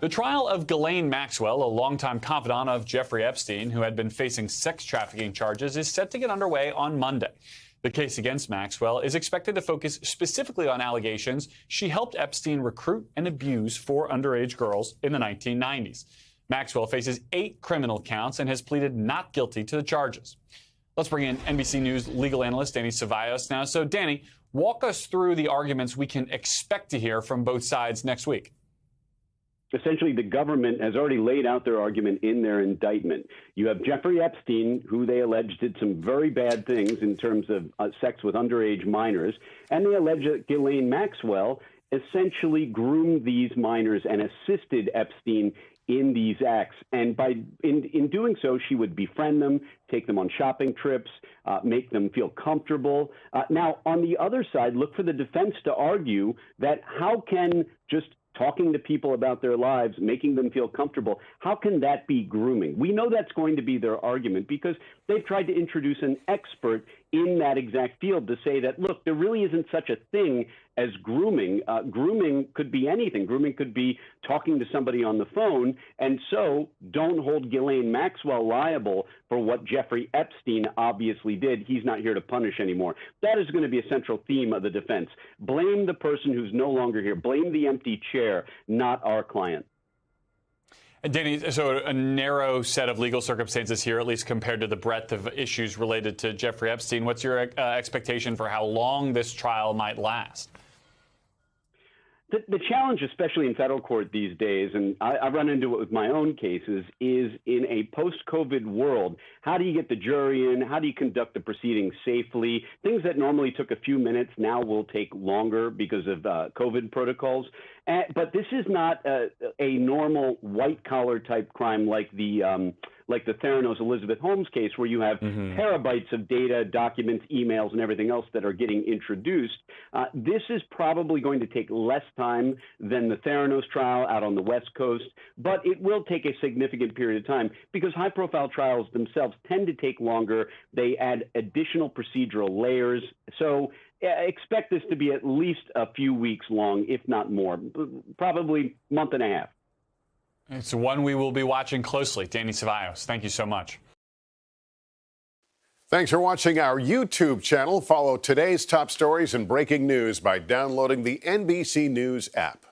The trial of Ghislaine Maxwell, a longtime confidant of Jeffrey Epstein, who had been facing sex trafficking charges, is set to get underway on Monday. The case against Maxwell is expected to focus specifically on allegations she helped Epstein recruit and abuse 4 underage girls in the 1990s. Maxwell faces 8 criminal counts and has pleaded not guilty to the charges. Let's bring in NBC News legal analyst Danny Cevallos now. So, Danny, walk us through the arguments we can expect to hear from both sides next week. Essentially, the government has already laid out their argument in their indictment. You have Jeffrey Epstein, who they allege did some very bad things in terms of sex with underage minors, and they allege that Ghislaine Maxwell essentially groomed these minors and assisted Epstein in these acts. And in doing so, she would befriend them, take them on shopping trips, make them feel comfortable. Now, on the other side, look for the defense to argue that how can just talking to people about their lives, making them feel comfortable, how can that be grooming? We know that's going to be their argument because they've tried to introduce an expert in that exact field to say that, look, there really isn't such a thing as grooming. Grooming could be anything. Grooming could be talking to somebody on the phone. And so don't hold Ghislaine Maxwell liable for what Jeffrey Epstein obviously did. He's not here to punish anymore. That is going to be a central theme of the defense. Blame the person who's no longer here. Blame the empty chair, not our client. Danny, so a narrow set of legal circumstances here, at least compared to the breadth of issues related to Jeffrey Epstein. What's your expectation for how long this trial might last? The challenge, especially in federal court these days, and I run into it with my own cases, is in a post-COVID world, how do you get the jury in? How do you conduct the proceedings safely? Things that normally took a few minutes now will take longer because of COVID protocols. But this is not a normal white-collar type crime like the Theranos Elizabeth Holmes case, where you have terabytes of data, documents, emails, and everything else that are getting introduced. This is probably going to take less time than the Theranos trial out on the West Coast, but it will take a significant period of time because high-profile trials themselves tend to take longer. They add additional procedural layers. So expect this to be at least a few weeks long, if not more, probably a month and a half. It's one we will be watching closely. Danny Cevallos, thank you so much. Thanks for watching our YouTube channel. Follow today's top stories and breaking news by downloading the NBC News app.